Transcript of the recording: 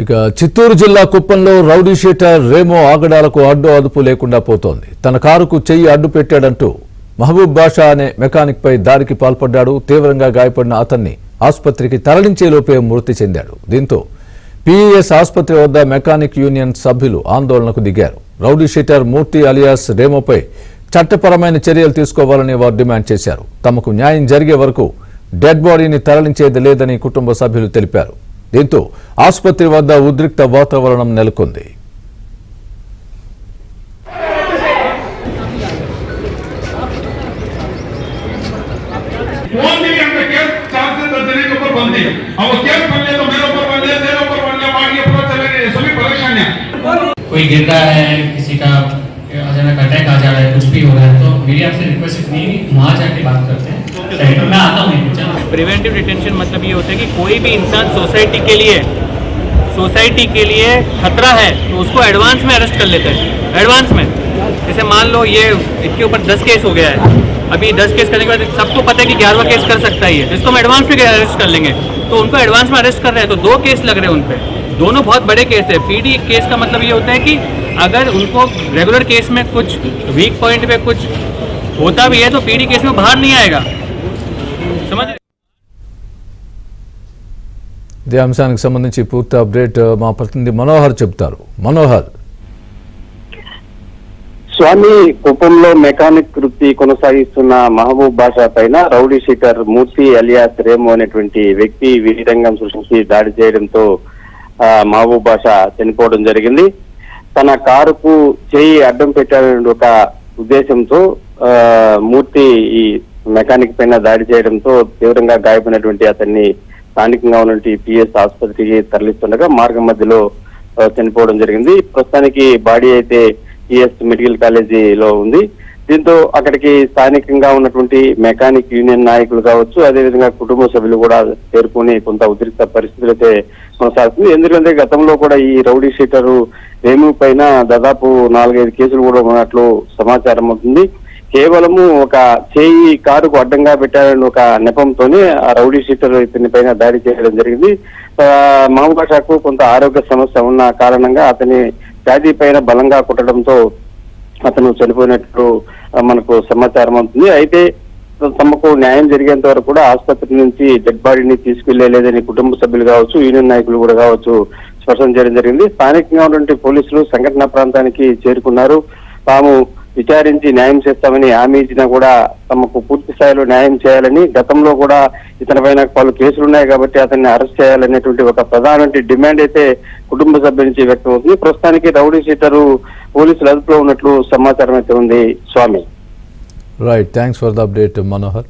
ఇక చిత్తూరు జిల్లా కుప్పంలో రౌడీ షీటర్ రేమో ఆగడాలకు అదుపు లేకుండా పోతోంది. తన కారుకు చెయ్యి అడ్డు పెట్టాడంటూ మహబూబ్ బాషా అనే మెకానిక్ పై దాడికి పాల్పడ్డాడు. తీవ్రంగా గాయపడిన అతన్ని ఆసుపత్రికి తరలించే లోపే మృతి చెందాడు. దీంతో పీఈఎస్ ఆసుపత్రి వద్ద మెకానిక్ యూనియన్ సభ్యులు ఆందోళనకు దిగారు. రౌడీ షీటర్ మూర్తి అలియాస్ రేమోపై చట్టపరమైన చర్యలు తీసుకోవాలని వారు డిమాండ్ చేశారు. తమకు న్యాయం జరిగే వరకు డెడ్ బాడీని తరలించేది లేదని కుటుంబ సభ్యులు తెలిపారు. దీంతో ఆసుపత్రి వద్ద ఉద్రిక్త వాతావరణం నెలకొంది. कोई गिर रहा है, किसी का अचानक अटैक आ जा रहा है, कुछ भी हो रहा है, तो मेरी आपसे रिक्वेस्ट इतनी है कि वहाँ जाके बात करते हैं। तो मैं आता हूँ। प्रिवेंटिव डिटेंशन मतलब ये होता है कि कोई भी इंसान सोसाइटी के लिए खतरा है तो उसको एडवांस में अरेस्ट कर लेते हैं। एडवांस में जैसे मान लो ये इसके ऊपर 10 केस हो गया है, अभी 10 केस करने के बाद सबको पता है कि 11वां केस कर सकता है, जिसको हम एडवांस में अरेस्ट कर लेंगे, तो उनको एडवांस में अरेस्ट कर रहे हैं तो 2 केस लग रहे हैं उन पर। दोनों बहुत बड़े केस है। पीडी केस का मतलब ये होता है कि अगर उनको रेगुलर केस में कुछ वीक पॉइंट पे कुछ होता भी है तो पीडी केस में बाहर नहीं आएगा। समझ ఇదే అంశానికి సంబంధించి పూర్తి అప్డేట్ మా ప్రతినిధి మనోహర్ చెప్తారు. మనోహర్, స్వామి, కుప్పంలో మెకానిక్ వృత్తి కొనసాగిస్తున్న మహబూబ్ బాషా పైన రౌడీ షీటర్ మూర్తి అలియాస్ రేమో అనేటువంటి వ్యక్తి వీరంగం సృష్టించి దాడి చేయడంతో మహబూబ్ బాషా చనిపోవడం జరిగింది. తన కారుకు చేయి అడ్డం పెట్టాలనే ఒక ఉద్దేశంతో మూర్తి ఈ మెకానిక్ పైన దాడి చేయడంతో తీవ్రంగా గాయపడినటువంటి అతన్ని స్థానికంగా ఉన్నటువంటి పిఎస్ ఆసుపత్రికి తరలిస్తుండగా మార్గం మధ్యలో చనిపోవడం జరిగింది. ప్రస్తుతానికి బాడీ అయితే పిఎస్ మెడికల్ కాలేజీలో ఉంది. దీంతో అక్కడికి స్థానికంగా ఉన్నటువంటి మెకానిక్ యూనియన్ నాయకులు కావచ్చు, అదేవిధంగా కుటుంబ సభ్యులు కూడా చేరుకుని కొంత ఉద్రిక్త పరిస్థితులు అయితే కొనసాగుతుంది. ఎందుకంటే గతంలో కూడా ఈ రౌడీ షీటరు రేము పైన దాదాపు 4-5 కేసులు కూడా ఉన్నట్లు సమాచారం అవుతుంది. కేవలము ఒక చేయి కారుకు అడ్డంగా పెట్టాలని ఒక నెపంతోనే ఆ రౌడీ షీటర్ ఇతని పైన దాడి చేయడం జరిగింది. మహబూబ్ బాషాకు కొంత ఆరోగ్య సమస్య ఉన్న కారణంగా అతని ఛాతీ పైన బలంగా కొట్టడంతో అతను చనిపోయినట్లు మనకు సమాచారం అవుతుంది. అయితే తమకు న్యాయం జరిగేంత వరకు కూడా ఆసుపత్రి నుంచి డెడ్ బాడీని తీసుకెళ్లేదని కుటుంబ సభ్యులు కావచ్చు, యూనియన్ నాయకులు కూడా కావచ్చు స్పష్టం చేయడం జరిగింది. స్థానికంగా ఉన్నటువంటి పోలీసులు సంఘటన ప్రాంతానికి చేరుకున్నారు. తాము విచారించి న్యాయం చేస్తామని హామీ ఇచ్చినా కూడా తమకు పూర్తి స్థాయిలో న్యాయం చేయాలని, గతంలో కూడా ఇతని పైన పలు కేసులు ఉన్నాయి కాబట్టి అతన్ని అరెస్ట్ చేయాలనేటువంటి ఒక ప్రధాన డిమాండ్ అయితే కుటుంబ సభ్యుల నుంచి వ్యక్తం అవుతుంది. ప్రస్తుతానికి రౌడీ షీటరు పోలీసులు అదుపులో ఉన్నట్లు సమాచారం అయితే ఉంది. Swami, right, thanks for the update Manohar.